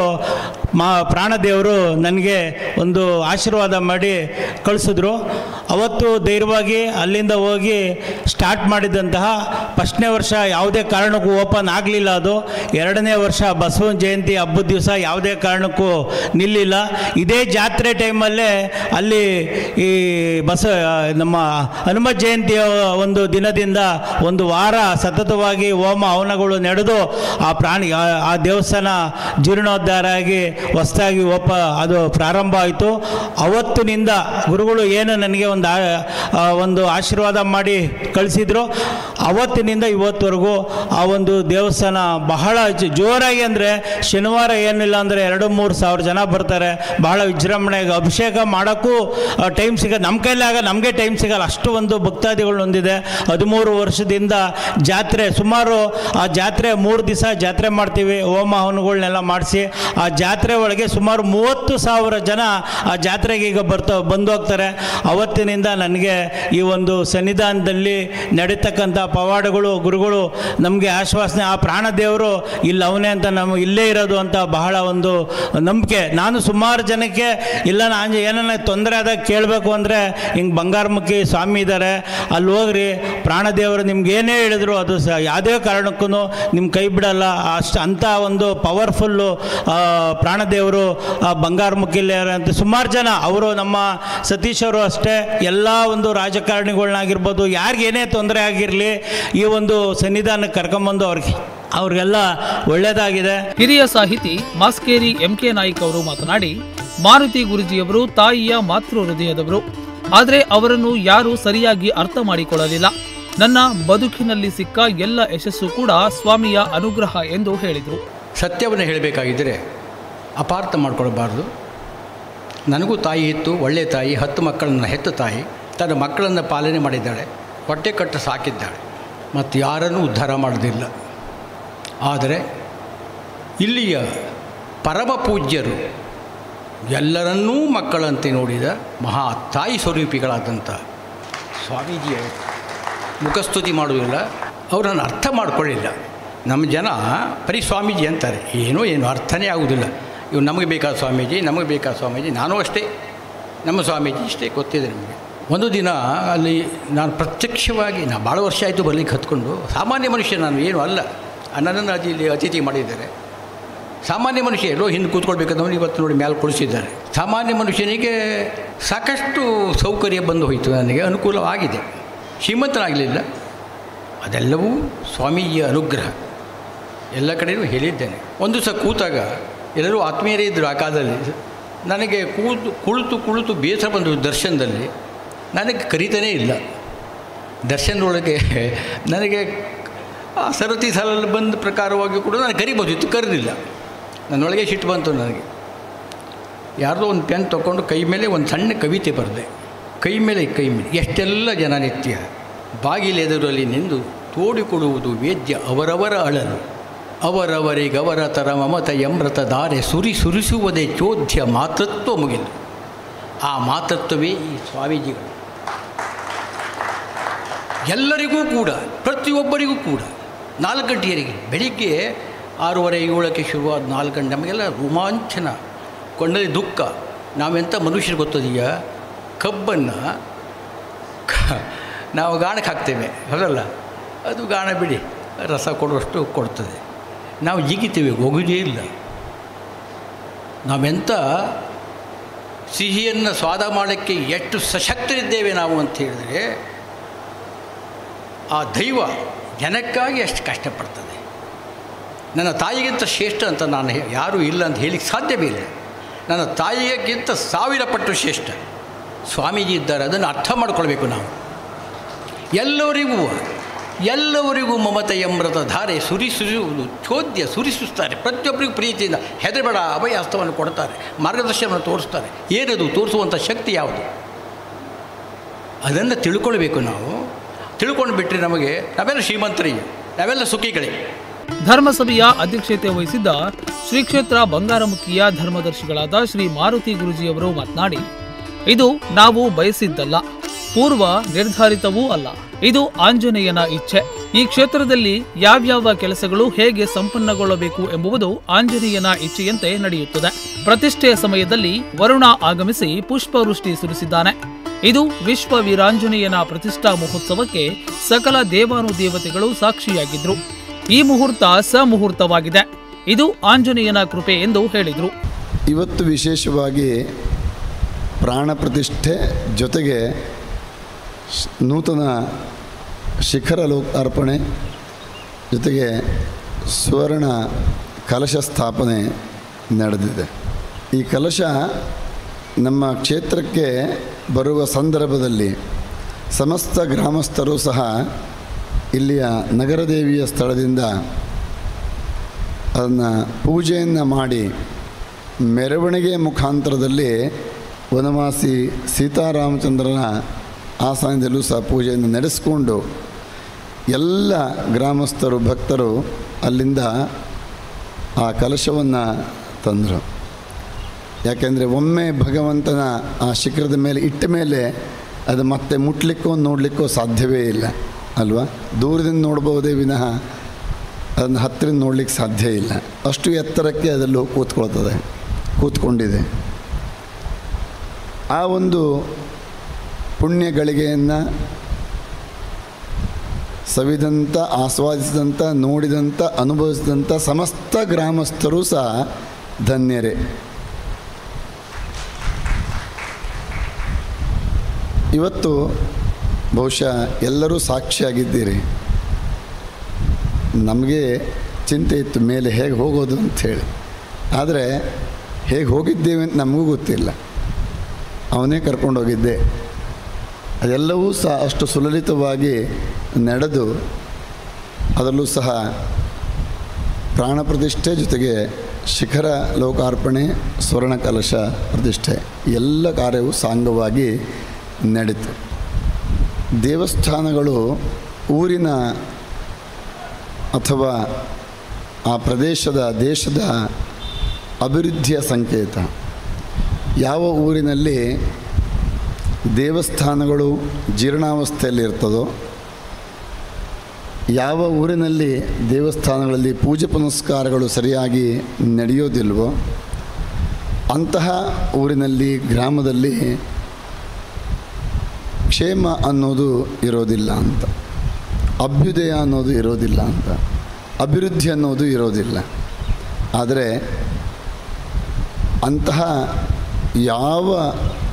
ಪ್ರಾಣದೇವರು ನನಗೆ ಒಂದು ಆಶೀರ್ವಾದ ಮಾಡಿ ಕಳಿಸಿದ್ರು. ಅವತ್ತು ಧೈರ್ಯವಾಗಿ ಅಲ್ಲಿಂದ ಹೋಗಿ ಸ್ಟಾರ್ಟ್ ಮಾಡಿದಂತಹ 1ನೇ ವರ್ಷ ಯಾವುದೇ ಕಾರಣಕ್ಕೂ ಓಪನ್ ಆಗಲಿಲ್ಲ. ಅದು 2ನೇ ವರ್ಷ ಬಸವನ ಜಯಂತಿ ಹಬ್ಬದ ದಿವಸ ಯಾವುದೇ ಕಾರಣಕ್ಕೂ ನಿಲ್ಲಿಲ್ಲ. ಇದೇ ಜಾತ್ರೆ ಟೈಮಲ್ಲೇ ಅಲ್ಲಿ ಈ ನಮ್ಮ ಹನುಮ ಜಯಂತಿಯ ಒಂದು ದಿನದಿಂದ 1 ವಾರ ಸತತವಾಗಿ ಹೋಮ ಹವನಗಳು ನಡೆದು ಆ ದೇವಸ್ಥಾನ ಜೀರ್ಣೋದ್ಧಾರ ಆಗಿ ಹೊಸದಾಗಿ ಅದು ಪ್ರಾರಂಭ ಆಯಿತು. ಅವತ್ತಿನಿಂದ ಗುರುಗಳು ಏನು ನನಗೆ ಒಂದು ಆಶೀರ್ವಾದ ಮಾಡಿ ಕಳಿಸಿದ್ರು, ಅವತ್ತಿನಿಂದ ಇವತ್ತವರೆಗೂ ಆ ಒಂದು ದೇವಸ್ಥಾನ ಬಹಳ ಜೋರಾಗಿ, ಅಂದರೆ ಶನಿವಾರ ಏನಿಲ್ಲ ಅಂದರೆ 2-3 ಸಾವಿರ ಜನ ಬರ್ತಾರೆ. ಬಹಳ ವಿಜೃಂಭಣೆಗೆ ಅಭಿಷೇಕ ಮಾಡೋಕ್ಕೂ ಟೈಮ್ ಸಿಗೋದು, ನಮ್ಮ ಕೈಲಾಗ ನಮಗೆ ಟೈಮ್ ಸಿಗಲ್ಲ, ಅಷ್ಟು ಒಂದು ಭಕ್ತಾದಿಗಳು ಹೊಂದಿದೆ. 13 ವರ್ಷದಿಂದ ಜಾತ್ರೆ, ಸುಮಾರು ಆ ಜಾತ್ರೆ 3 ದಿವಸ ಜಾತ್ರೆ ಮಾಡ್ತೀವಿ, ಹೋಮ ಹವನಗಳನ್ನೆಲ್ಲ ಮಾಡಿಸಿ ಆ ಜಾತ್ರೆ ಒಳಗೆ ಸುಮಾರು 30,000 ಜನ ಆ ಜಾತ್ರೆಗೆ ಈಗ ಬಂದು ಹೋಗ್ತಾರೆ. ಅವತ್ತಿನಿಂದ ನನಗೆ ಈ ಒಂದು ಸನ್ನಿಧಾನದಲ್ಲಿ ನಡೀತಕ್ಕಂಥ ಪವಾಡಗಳು, ಗುರುಗಳು ನಮಗೆ ಆಶ್ವಾಸನೆ, ಆ ಪ್ರಾಣದೇವರು ಇಲ್ಲಿ ಅವನೇ ಅಂತ, ಇಲ್ಲೇ ಇರೋದು ಅಂತ ಬಹಳ ಒಂದು ನಂಬಿಕೆ. ನಾನು ಸುಮಾರು ಜನಕ್ಕೆ ಇಲ್ಲ ಏನನ್ನ ತೊಂದರೆ ಆದಾಗ ಕೇಳಬೇಕು ಅಂದರೆ ಹಿಂಗೆ ಬಂಗಾರಮುಖಿ ಸ್ವಾಮಿ ಇದ್ದಾರೆ, ಅಲ್ಲಿ ಹೋಗ್ರಿ, ಪ್ರಾಣದೇವರು ನಿಮ್ಗೆ ಏನೇ ಹೇಳಿದ್ರು ಅದು ಯಾವುದೇ ಕಾರಣಕ್ಕೂ ನಿಮ್ಮ ಕೈ ಬಿಡಲ್ಲ, ಅಂಥ ಒಂದು ಪವರ್ಫುಲ್ಲು ಪ್ರಾಣದೇವರು ಬಂಗಾರಮುಖಿಲೇ ಅಂತ ಸುಮಾರು ಜನ. ಅವರು ನಮ್ಮ ಸತೀಶ್ ಅವರು ಅಷ್ಟೇ, ಎಲ್ಲ ಒಂದು ರಾಜಕಾರಣಿಗಳನ್ನಾಗಿರ್ಬೋದು, ಯಾರಿಗೇನೇ ತೊಂದರೆ ಆಗಿರಲಿ ಈ ಒಂದು ಸನ್ನಿಧಾನಕ್ಕೆ ಕರ್ಕೊಂಬಂದು ಅವ್ರಿಗೆಲ್ಲ ಒಳ್ಳೆಯದಾಗಿದೆ. ಹಿರಿಯ ಸಾಹಿತಿ ಮಾಸ್ಕೇರಿ MK ನಾಯ್ಕ್ ಅವರು ಮಾತನಾಡಿ, ಮಾರುತಿ ಗುರುಜಿಯವರು ತಾಯಿಯ ಮಾತೃ ಹೃದಯದವರು, ಆದರೆ ಅವರನ್ನು ಯಾರೂ ಸರಿಯಾಗಿ ಅರ್ಥ ಮಾಡಿಕೊಳ್ಳಲಿಲ್ಲ. ನನ್ನ ಬದುಕಿನಲ್ಲಿ ಸಿಕ್ಕ ಎಲ್ಲ ಯಶಸ್ಸು ಕೂಡ ಸ್ವಾಮಿಯ ಅನುಗ್ರಹ ಎಂದು ಹೇಳಿದರು. ಸತ್ಯವನ್ನು ಹೇಳಬೇಕಾಗಿದ್ದರೆ ಅಪಾರ್ಥ ಮಾಡಿಕೊಳ್ಬಾರ್ದು. ನನಗೂ ತಾಯಿ ಇತ್ತು, ಒಳ್ಳೆಯ ತಾಯಿ, 10 ಮಕ್ಕಳನ್ನು ಹೆತ್ತ ತಾಯಿ, ತನ್ನ ಮಕ್ಕಳನ್ನು ಪಾಲನೆ ಮಾಡಿದ್ದಾಳೆ, ಹೊಟ್ಟೆ ಕಟ್ಟು ಸಾಕಿದ್ದಾಳೆ, ಮತ್ತು ಯಾರನ್ನೂ ಉದ್ಧಾರ ಮಾಡೋದಿಲ್ಲ. ಆದರೆ ಇಲ್ಲಿಯ ಪರಮ ಪೂಜ್ಯರು ಎಲ್ಲರನ್ನೂ ಮಕ್ಕಳಂತೆ ನೋಡಿದ ಮಹಾ ತಾಯಿ ಸ್ವರೂಪಿಗಳಾದಂಥ ಸ್ವಾಮೀಜಿಯ ಮುಖಸ್ತುತಿ ಮಾಡುವುದಿಲ್ಲ, ಅವರನ್ನು ಅರ್ಥ ಮಾಡಿಕೊಳ್ಳಿಲ್ಲ. ನಮ್ಮ ಜನ ಬರೀ ಸ್ವಾಮೀಜಿ ಅಂತಾರೆ, ಏನೋ ಅರ್ಥನೇ ಆಗುವುದಿಲ್ಲ. ಇವು ನಮಗೆ ಬೇಕಾದ ಸ್ವಾಮೀಜಿ, ನಮಗೆ ಬೇಕಾದ ಸ್ವಾಮೀಜಿ. ನಾನೂ ಅಷ್ಟೇ, ನಮ್ಮ ಸ್ವಾಮೀಜಿ ಇಷ್ಟೇ ಗೊತ್ತಿದೆ ನಮಗೆ. ಒಂದು ದಿನ ಅಲ್ಲಿ ನಾನು ಪ್ರತ್ಯಕ್ಷವಾಗಿ ಭಾಳ ವರ್ಷ ಆಯಿತು ಬರಲಿಕ್ಕೆ ಹತ್ಕೊಂಡು. ಸಾಮಾನ್ಯ ಮನುಷ್ಯ ನಾನು, ಏನು ಅಲ್ಲ. ನನ್ನನ್ನು ಇಲ್ಲಿ ಅತಿಥಿ ಮಾಡಿದ್ದಾರೆ. ಸಾಮಾನ್ಯ ಮನುಷ್ಯ ಎಲ್ಲೋ ಹಿಂದೆ ಕೂತ್ಕೊಳ್ಬೇಕಂದ್ರೆ ಇವತ್ತು ನೋಡಿ ಮೇಲೆ ಕೊಡಿಸಿದ್ದಾರೆ. ಸಾಮಾನ್ಯ ಮನುಷ್ಯನಿಗೆ ಸಾಕಷ್ಟು ಸೌಕರ್ಯ ಬಂದು ಹೋಯಿತು, ನನಗೆ ಅನುಕೂಲವಾಗಿದೆ. ಶ್ರೀಮಂತನಾಗಲಿಲ್ಲ, ಅದೆಲ್ಲವೂ ಸ್ವಾಮೀಜಿಯ ಅನುಗ್ರಹ. ಎಲ್ಲ ಕಡೆಯೂ ಹೇಳಿದ್ದೇನೆ. ಒಂದು ಸಹ ಕೂತಾಗ ಎಲ್ಲರೂ ಆತ್ಮೀಯರೇ ಇದ್ದರು ಆ ಕಾಲದಲ್ಲಿ. ನನಗೆ ಕುಳಿತು ಬೇಸರ ಬಂದರು ದರ್ಶನದಲ್ಲಿ. ನನಗೆ ಕರೀತಾನೇ ಇಲ್ಲ ದರ್ಶನದೊಳಗೆ. ನನಗೆ ಆ ಸರತಿ ಸಾಲಲ್ಲಿ ಬಂದ ಪ್ರಕಾರವಾಗಿ ಕೂಡ ನಾನು ಕರಿಬೋದಿತ್ತು, ಕರೆದಿಲ್ಲ. ನನ್ನೊಳಗೆ ಸಿಟ್ಟು ಬಂತು ನನಗೆ. ಯಾರ್ದೋ ಒಂದು ಪೆನ್ ತೊಗೊಂಡು ಕೈ ಮೇಲೆ ಒಂದು ಸಣ್ಣ ಕವಿತೆ ಬರೆದೆ. ಕೈ ಮೇಲೆ ಎಷ್ಟೆಲ್ಲ ಜನ ನಿತ್ಯ ಬಾಗಿಲೆದುರಲ್ಲಿ ನಿಂದು ತೋಡಿಕೊಡುವುದು ವೇದ್ಯ ಅವರವರ ಅಳಲು, ಅವರವರಿಗವರ ತರ ಮಮತ ಯಮೃತ ಧಾರೆ ಸುರಿಸುವುದೇ ಚೋದ್ಯ ಮಾತೃತ್ವ ಮುಗಿಲು. ಆ ಮಾತೃತ್ವವೇ ಈ ಸ್ವಾಮೀಜಿಗಳು. ಎಲ್ಲರಿಗೂ ಕೂಡ, ಪ್ರತಿಯೊಬ್ಬರಿಗೂ ಕೂಡ 4 ಗಂಟೆಯರಿಗೆ, ಬೆಳಿಗ್ಗೆ 6:30-7ಕ್ಕೆ ಶುರುವಾದ 4 ಗಂಟೆ ನಮಗೆಲ್ಲ ರೋಮಾಂಚನ, ಕೊಂಡಲ್ಲಿ ದುಃಖ. ನಾವೆಂಥ ಮನುಷ್ಯರು ಗೊತ್ತದೀಯ, ಕಬ್ಬನ್ನು ನಾವು ಗಾಣಕ್ಕೆ ಹಾಕ್ತೇವೆ, ಹೌದಲ್ಲ? ಅದು ಗಾಣ ಬಿಡಿ, ರಸ ಕೊಡುವಷ್ಟು ಕೊಡ್ತದೆ. ನಾವು ಜಿಗಿತೇವೆ, ಹೋಗೋದೇ ಇಲ್ಲ. ನಾವೆಂಥ ಸಿಹಿಯನ್ನು ಸ್ವಾದ ಮಾಡೋಕ್ಕೆ ಎಷ್ಟು ಸಶಕ್ತರಿದ್ದೇವೆ ನಾವು ಅಂತ ಹೇಳಿದ್ರೆ, ಆ ದೈವ ಜನಕ್ಕಾಗಿ ಅಷ್ಟು ಕಷ್ಟಪಡ್ತದೆ. ನನ್ನ ತಾಯಿಗಿಂತ ಶ್ರೇಷ್ಠ ಅಂತ ನಾನು ಯಾರೂ ಇಲ್ಲ ಅಂತ ಹೇಳಿಕ್ಕೆ ಸಾಧ್ಯವೇ ಇಲ್ಲ. ನನ್ನ ತಾಯಿಗಿಂತ 1000 ಪಟ್ಟು ಶ್ರೇಷ್ಠ ಸ್ವಾಮೀಜಿ ಇದ್ದಾರೆ. ಅದನ್ನು ಅರ್ಥ ಮಾಡಿಕೊಳ್ಬೇಕು ನಾವು. ಎಲ್ಲವರಿಗೂ ಮಮತೆ ಯಮೃತ ಧಾರೆ ಸುರಿಸುವುದು ಚೋದ್ಯ ಸುರಿಸುತ್ತಾರೆ. ಪ್ರತಿಯೊಬ್ಬರಿಗೂ ಪ್ರೀತಿಯಿಂದ ಹೆದರಬೇಡ ಅಭಯ ಹಸ್ತವನ್ನು ಕೊಡ್ತಾರೆ, ಮಾರ್ಗದರ್ಶನವನ್ನು ತೋರಿಸ್ತಾರೆ. ಏನದು ತೋರಿಸುವಂಥ ಶಕ್ತಿ ಯಾವುದು? ಅದನ್ನು ತಿಳ್ಕೊಳ್ಬೇಕು ನಾವು. ತಿಳ್ಕೊಂಡು ಬಿಟ್ಟರೆ ನಾವೆಲ್ಲ ಶ್ರೀಮಂತರೇ, ನಾವೆಲ್ಲ ಸುಖಿಗಳೇ. ಧರ್ಮಸಭೆಯ ಅಧ್ಯಕ್ಷತೆ ವಹಿಸಿದ್ದ ಶ್ರೀ ಕ್ಷೇತ್ರ ಬಂಗಾರಮುಖಿಯ ಧರ್ಮದರ್ಶಿಗಳಾದ ಶ್ರೀ ಮಾರುತಿ ಗುರುಜಿಯವರು ಮಾತನಾಡಿ, ಇದು ನಾವು ಬಯಸಿದ್ದಲ್ಲ, ಪೂರ್ವ ನಿರ್ಧಾರಿತವೂ ಅಲ್ಲ. ಇದು ಆಂಜನೇಯನ ಇಚ್ಛೆ. ಈ ಕ್ಷೇತ್ರದಲ್ಲಿ ಯಾವ್ಯಾವ ಕೆಲಸಗಳು ಹೇಗೆ ಸಂಪನ್ನಗೊಳ್ಳಬೇಕು ಎಂಬುದು ಆಂಜನೇಯನ ಇಚ್ಛೆಯಂತೆ ನಡೆಯುತ್ತದೆ. ಪ್ರತಿಷ್ಠೆಯ ಸಮಯದಲ್ಲಿ ವರುಣ ಆಗಮಿಸಿ ಪುಷ್ಪವೃಷ್ಟಿ ಸುರಿಸಿದ್ದಾನೆ. ಇದು ವಿಶ್ವ ವೀರಾಂಜನೇಯನ ಪ್ರತಿಷ್ಠಾ ಮಹೋತ್ಸವಕ್ಕೆ ಸಕಲ ದೇವಾನುದೇವತೆಗಳು ಸಾಕ್ಷಿಯಾಗಿದ್ರು. ಈ ಮುಹೂರ್ತ ಸಮುಹೂರ್ತವಾಗಿದೆ. ಇದು ಆಂಜನೇಯನ ಕೃಪೆ ಎಂದು ಹೇಳಿದರು. ಇವತ್ತು ವಿಶೇಷವಾಗಿ ಪ್ರಾಣ ಪ್ರತಿಷ್ಠೆ ಜೊತೆಗೆ ನೂತನ ಶಿಖರ ಲೋಕಾರ್ಪಣೆ ಜೊತೆಗೆ ಸುವರ್ಣ ಕಲಶ ಸ್ಥಾಪನೆ ನಡೆದಿದೆ. ಈ ಕಲಶ ನಮ್ಮ ಕ್ಷೇತ್ರಕ್ಕೆ ಬರುವ ಸಂದರ್ಭದಲ್ಲಿ ಸಮಸ್ತ ಗ್ರಾಮಸ್ಥರು ಸಹ ಇಲ್ಲಿಯ ನಗರದೇವಿಯ ಸ್ಥಳದಿಂದ ಅದನ್ನು ಪೂಜೆಯನ್ನು ಮಾಡಿ ಮೆರವಣಿಗೆ ಮುಖಾಂತರದಲ್ಲಿ ವನವಾಸಿ ಸೀತಾರಾಮಚಂದ್ರನ ಆಸ್ಥಾನದಲ್ಲೂ ಸಹ ಪೂಜೆಯನ್ನು ನಡೆಸಿಕೊಂಡು ಎಲ್ಲ ಗ್ರಾಮಸ್ಥರು ಭಕ್ತರು ಅಲ್ಲಿಂದ ಆ ಕಲಶವನ್ನು ತಂದರು. ಯಾಕೆಂದರೆ ಒಮ್ಮೆ ಭಗವಂತನ ಆ ಶಿಖರದ ಮೇಲೆ ಇಟ್ಟ ಮೇಲೆ ಅದು ಮತ್ತೆ ಮುಟ್ಲಿಕ್ಕೋ ನೋಡಲಿಕ್ಕೋ ಸಾಧ್ಯವೇ ಇಲ್ಲ ಅಲ್ವಾ? ದೂರದಿಂದ ನೋಡ್ಬೋದೇ ವಿನಃ ಅದನ್ನು ಹತ್ತಿರ ನೋಡಲಿಕ್ಕೆ ಸಾಧ್ಯ ಇಲ್ಲ. ಅಷ್ಟು ಎತ್ತರಕ್ಕೆ ಅದೆಲ್ಲೂ ಕೂತ್ಕೊಂಡಿದೆ. ಆ ಒಂದು ಪುಣ್ಯ ಗಳಿಗೆಯನ್ನು ಸವಿದಂಥ, ಆಸ್ವಾದಿಸಿದಂಥ, ನೋಡಿದಂಥ, ಅನುಭವಿಸಿದಂಥ ಸಮಸ್ತ ಗ್ರಾಮಸ್ಥರು ಸಹ ಧನ್ಯರೇ. ಇವತ್ತು ಬಹುಶಃ ಎಲ್ಲರೂ ಸಾಕ್ಷಿಯಾಗಿದ್ದೀರಿ. ನಮಗೆ ಚಿಂತೆ ಇತ್ತು ಮೇಲೆ ಹೇಗೆ ಹೋಗೋದು ಅಂಥೇಳಿ. ಆದರೆ ಹೇಗೆ ಹೋಗಿದ್ದೇವೆ ಅಂತ ನಮಗೂ ಗೊತ್ತಿಲ್ಲ. ಅವನೇ ಕರ್ಕೊಂಡೋಗಿದ್ದೆ. ಅದೆಲ್ಲವೂ ಸಹ ಅಷ್ಟು ಸುಲಲಿತವಾಗಿ ನಡೆದು ಅದರಲ್ಲೂ ಸಹ ಪ್ರಾಣ ಪ್ರತಿಷ್ಠೆ ಜೊತೆಗೆ ಶಿಖರ ಲೋಕಾರ್ಪಣೆ, ಸ್ವರ್ಣ ಕಲಶ ಪ್ರತಿಷ್ಠೆ ಎಲ್ಲ ಕಾರ್ಯವೂ ಸಾಂಗವಾಗಿ ನಡೀತು. ದೇವಸ್ಥಾನಗಳು ಊರಿನ ಅಥವಾ ಆ ಪ್ರದೇಶದ, ದೇಶದ ಅಭಿವೃದ್ಧಿಯ ಸಂಕೇತ. ಯಾವ ಊರಿನಲ್ಲಿ ದೇವಸ್ಥಾನಗಳು ಜೀರ್ಣಾವಸ್ಥೆಯಲ್ಲಿರ್ತದೋ, ಯಾವ ಊರಿನಲ್ಲಿ ದೇವಸ್ಥಾನಗಳಲ್ಲಿ ಪೂಜೆ ಪುನಸ್ಕಾರಗಳು ಸರಿಯಾಗಿ ನಡೆಯೋದಿಲ್ವೋ ಅಂತಹ ಊರಿನಲ್ಲಿ, ಗ್ರಾಮದಲ್ಲಿ ಕ್ಷೇಮ ಅನ್ನೋದು ಇರೋದಿಲ್ಲ ಅಂತ, ಅಭ್ಯುದಯ ಅನ್ನೋದು ಇರೋದಿಲ್ಲ ಅಂತ, ಅಭಿವೃದ್ಧಿ ಅನ್ನೋದು ಇರೋದಿಲ್ಲ. ಆದರೆ ಅಂತಹ ಯಾವ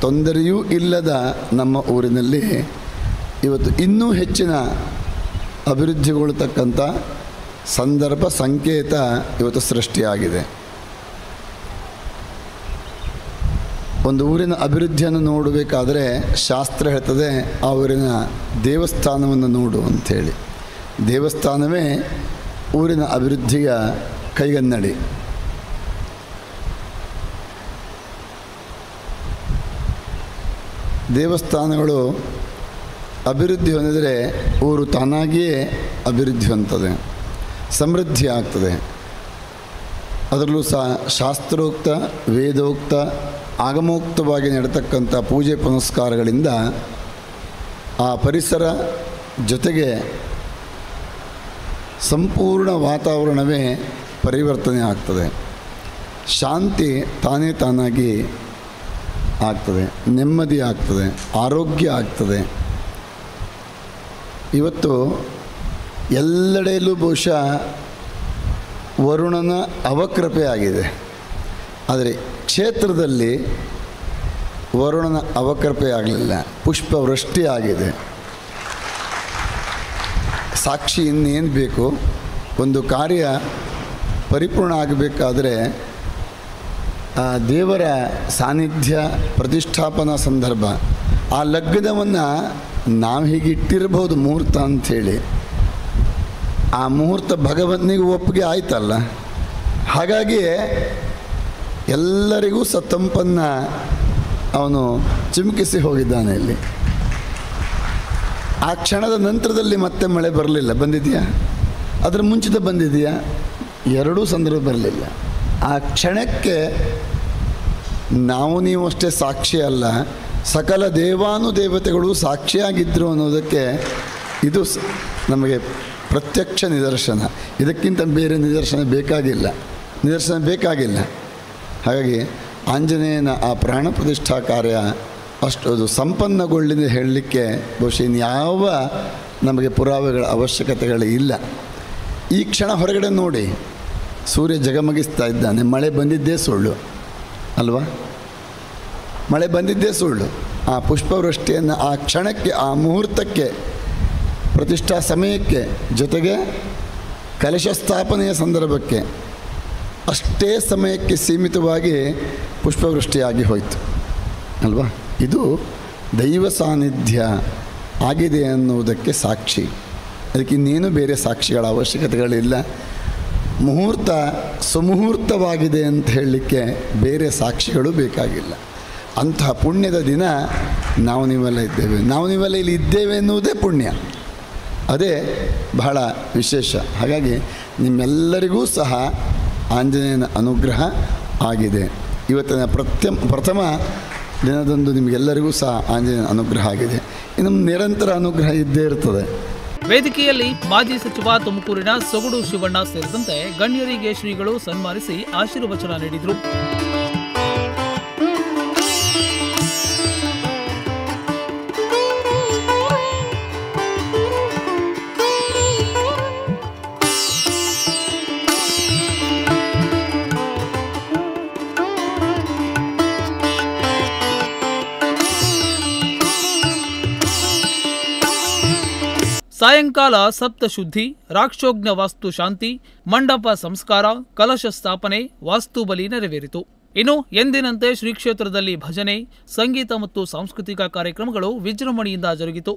ತೊಂದರೆಯೂ ಇಲ್ಲದ ನಮ್ಮ ಊರಿನಲ್ಲಿ ಇವತ್ತು ಇನ್ನೂ ಹೆಚ್ಚಿನ ಅಭಿವೃದ್ಧಿಗೊಳ್ತಕ್ಕಂಥ ಸಂದರ್ಭ, ಸಂಕೇತ ಇವತ್ತು ಸೃಷ್ಟಿಯಾಗಿದೆ. ಒಂದು ಊರಿನ ಅಭಿವೃದ್ಧಿಯನ್ನು ನೋಡಬೇಕಾದ್ರೆ ಶಾಸ್ತ್ರ ಹೇಳ್ತದೆ ಆ ಊರಿನ ದೇವಸ್ಥಾನವನ್ನು ನೋಡು ಅಂಥೇಳಿ. ದೇವಸ್ಥಾನವೇ ಊರಿನ ಅಭಿವೃದ್ಧಿಯ ಕೈಗನ್ನಡಿ. ದೇವಸ್ಥಾನಗಳು ಅಭಿವೃದ್ಧಿ ಹೊಂದಿದರೆ ಊರು ತಾನಾಗಿಯೇ ಅಭಿವೃದ್ಧಿ ಹೊಂದುತ್ತದೆ, ಸಮೃದ್ಧಿ ಆಗ್ತದೆ. ಅದರಲ್ಲೂ ಸಹ ಶಾಸ್ತ್ರೋಕ್ತ, ವೇದೋಕ್ತ, ಆಗಮೋಕ್ತವಾಗಿ ನಡೆತಕ್ಕಂಥ ಪೂಜೆ ಪುನಸ್ಕಾರಗಳಿಂದ ಆ ಪರಿಸರ ಜೊತೆಗೆ ಸಂಪೂರ್ಣ ವಾತಾವರಣವೇ ಪರಿವರ್ತನೆ ಆಗ್ತದೆ. ಶಾಂತಿ ತಾನೇ ತಾನಾಗಿ ಆಗ್ತದೆ, ನೆಮ್ಮದಿ ಆಗ್ತದೆ, ಆರೋಗ್ಯ ಆಗ್ತದೆ. ಇವತ್ತು ಎಲ್ಲೆಡೆಯಲ್ಲೂ ಬಹುಶಃ ವರುಣನ ಅವಕೃಪೆ ಆಗಿದೆ. ಆದರೆ ಕ್ಷೇತ್ರದಲ್ಲಿ ವರುಣನ ಅವಕೃಪೆ ಆಗಲಿಲ್ಲ, ಪುಷ್ಪವೃಷ್ಟಿ ಆಗಿದೆ. ಸಾಕ್ಷಿ ಇನ್ನೇನು ಬೇಕು? ಒಂದು ಕಾರ್ಯ ಪರಿಪೂರ್ಣ ಆಗಬೇಕಾದ್ರೆ ಆ ದೇವರ ಸಾನ್ನಿಧ್ಯ, ಪ್ರತಿಷ್ಠಾಪನಾ ಸಂದರ್ಭ, ಆ ಲಗ್ನವನ್ನು ನಾವು ಹೀಗೆ ಇಟ್ಟಿರ್ಬೋದು ಮುಹೂರ್ತ ಅಂಥೇಳಿ, ಆ ಮುಹೂರ್ತ ಭಗವಂತನಿಗೆ ಒಪ್ಪಿಗೆ ಆಯ್ತಲ್ಲ. ಹಾಗಾಗಿ ಎಲ್ಲರಿಗೂ ತಂಪನ್ನು ಅವನು ಚಿಮುಕಿಸಿ ಹೋಗಿದ್ದಾನೆ ಇಲ್ಲಿ. ಆ ಕ್ಷಣದ ನಂತರದಲ್ಲಿ ಮತ್ತೆ ಮಳೆ ಬರಲಿಲ್ಲ. ಬಂದಿದೆಯಾ? ಅದರ ಮುಂಚಿತ ಬಂದಿದೆಯಾ? ಎರಡೂ ಸಂದರ್ಭ ಬರಲಿಲ್ಲ. ಆ ಕ್ಷಣಕ್ಕೆ ನಾವು ನೀವು ಅಷ್ಟೇ ಸಾಕ್ಷಿ ಅಲ್ಲ, ಸಕಲ ದೇವಾನುದೇವತೆಗಳು ಸಾಕ್ಷಿಯಾಗಿದ್ದರು ಅನ್ನೋದಕ್ಕೆ ಇದು ನಮಗೆ ಪ್ರತ್ಯಕ್ಷ ನಿದರ್ಶನ. ಇದಕ್ಕಿಂತ ಬೇರೆ ನಿದರ್ಶನ ಬೇಕಾಗಿಲ್ಲ. ಹಾಗಾಗಿ ಆಂಜನೇಯನ ಆ ಪ್ರಾಣ ಪ್ರತಿಷ್ಠಾ ಕಾರ್ಯ ಅಷ್ಟು ಅದು ಸಂಪನ್ನಗೊಳ್ಳಿದೆ ಹೇಳಲಿಕ್ಕೆ ಬಹುಶಃ ಇನ್ಯಾವ ನಮಗೆ ಪುರಾವೆಗಳ ಅವಶ್ಯಕತೆಗಳು ಇಲ್ಲ. ಈ ಕ್ಷಣ ಹೊರಗಡೆ ನೋಡಿ, ಸೂರ್ಯ ಜಗಮಗಿಸ್ತಾ ಇದ್ದಾನೆ. ಮಳೆ ಬಂದಿದ್ದೇ ಸುಳ್ಳು ಅಲ್ವಾ? ಮಳೆ ಬಂದಿದ್ದೇ ಸುಳ್ಳು. ಆ ಪುಷ್ಪವೃಷ್ಟಿಯನ್ನು ಆ ಕ್ಷಣಕ್ಕೆ, ಆ ಮುಹೂರ್ತಕ್ಕೆ, ಪ್ರತಿಷ್ಠಾ ಸಮಯಕ್ಕೆ, ಜೊತೆಗೆ ಕಲಶ ಸ್ಥಾಪನೆಯ ಸಂದರ್ಭಕ್ಕೆ ಅಷ್ಟೇ ಸಮಯಕ್ಕೆ ಸೀಮಿತವಾಗಿ ಪುಷ್ಪವೃಷ್ಟಿಯಾಗಿ ಹೋಯಿತು ಅಲ್ವಾ? ಇದು ದೈವ ಸಾನ್ನಿಧ್ಯ ಆಗಿದೆ ಅನ್ನುವುದಕ್ಕೆ ಸಾಕ್ಷಿ. ಅದಕ್ಕೆ ಇನ್ನೇನು ಬೇರೆ ಸಾಕ್ಷಿಗಳ ಅವಶ್ಯಕತೆಗಳಿಲ್ಲ. ಮುಹೂರ್ತ ಸುಮುಹೂರ್ತವಾಗಿದೆ ಅಂತ ಹೇಳಲಿಕ್ಕೆ ಬೇರೆ ಸಾಕ್ಷಿಗಳು ಬೇಕಾಗಿಲ್ಲ. ಅಂತಹ ಪುಣ್ಯದ ದಿನ ನಾವು ನೀವೆಲ್ಲ ಇದ್ದೇವೆ. ನಾವು ನೀವೆಲ್ಲ ಇಲ್ಲಿ ಇದ್ದೇವೆ ಎನ್ನುವುದೇ ಪುಣ್ಯ, ಅದೇ ಬಹಳ ವಿಶೇಷ. ಹಾಗಾಗಿ ನಿಮ್ಮೆಲ್ಲರಿಗೂ ಸಹ ಆಂಜನೇಯನ ಅನುಗ್ರಹ ಆಗಿದೆ. ಇವತ್ತಿನ ಪ್ರಥಮ ದಿನದಂದು ನಿಮಗೆಲ್ಲರಿಗೂ ಸಹ ಆಂಜನೇಯನ ಅನುಗ್ರಹ ಆಗಿದೆ. ಇನ್ನು ನಿರಂತರ ಅನುಗ್ರಹ ಇದ್ದೇ ಇರ್ತದೆ. ವೇದಿಕೆಯಲ್ಲಿ ಮಾಜಿ ಸಚಿವ ತುಮಕೂರಿನ ಸೊಗಡು ಶಿವಣ್ಣ ಸೇರಿದಂತೆ ಗಣ್ಯರಿಗೆ ಶ್ರೀಗಳು ಸನ್ಮಾನಿಸಿ ಆಶೀರ್ವಚನ ನೀಡಿದರು. ಸಾಯಂಕಾಲ ಸಪ್ತಶುದ್ಧಿ, ರಾಕ್ಷೋಜ್ಞ ವಾಸ್ತು ಶಾಂತಿ, ಮಂಡಪ ಸಂಸ್ಕಾರ, ಕಲಶ ಸ್ಥಾಪನೆ, ವಾಸ್ತು ಬಲಿ ನೆರವೇರಿತು. ಇನ್ನು ಎಂದಿನಂತೆ ಶ್ರೀ ಕ್ಷೇತ್ರದಲ್ಲಿ ಭಜನೆ, ಸಂಗೀತ ಮತ್ತು ಸಾಂಸ್ಕೃತಿಕ ಕಾರ್ಯಕ್ರಮಗಳು ವಿಜೃಂಭಣೆಯಿಂದ ಜರುಗಿತು.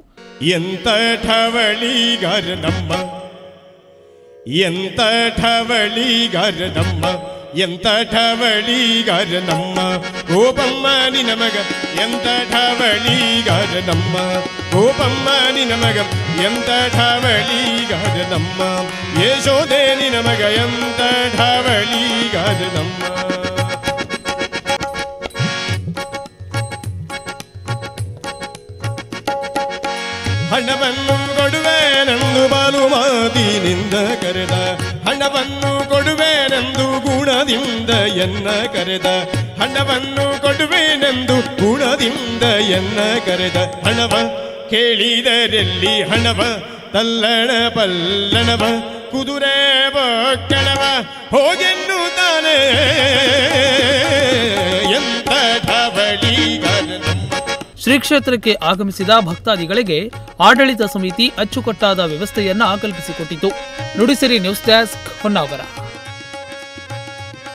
ಎಂತ ಠವಳಿಗಾರ ನಮ್ಮ, ಎಂತ ಠವಳಿಗಾರ ನಮ್ಮ, ಎಂತ ಠವಳಿಗಾರ ನಮ್ಮ ಗೋಪಮ್ಮ ನಿನ ಮಗ, ಎಂತ ಠವಳಿಗಾರ ನಮ್ಮ ಗೋಪಮ್ಮ ನಿನ ಮಗ, ಎಂತ ಠವಳಿಗಾರ ನಮ್ಮ ಯಶೋದೆ ನಿನ ಮಗ, ಎಂತ ಠವಳಿಗಾರ ನಮ್ಮ. ಹಣವನ್ನು ಕೊಡುವೆ ನಂದು ಬಾಲು ಮಾತಿನಿಂದ ಕರೆದ, ಹಣವನ್ನು ಕೊಡುವೆನೆಂದು ಗುಣದಿಂದ ಎನ್ನ ಕರೆದ ಹಣವನ್ನು ಕೊಡುವೆನೆಂದು ಗುಣದಿಂದ ಎನ್ನ ಕರೆದ ಹಣವ ಕೇಳಿದರೆಲ್ಲಿ ಹಣವ ತಲ್ಲಣ ಪಲ್ಲಣವ ಕುದುರೆ ಬೊಕ್ಕಣವ ಹೋಗೆನ್ನುತ್ತಾನೆ ಎಂತ ಠವಳಿಗಾರ. ಶ್ರೀ ಕ್ಷೇತ್ರಕ್ಕೆ ಆಗಮಿಸಿದ ಭಕ್ತಾದಿಗಳಿಗೆ ಆಡಳಿತ ಸಮಿತಿ ಅಚ್ಚುಕಟ್ಟಾದ ವ್ಯವಸ್ಥೆಯನ್ನ ಕಲ್ಪಿಸಿಕೊಟ್ಟಿತು. Nudisiri news desk, Honnavar.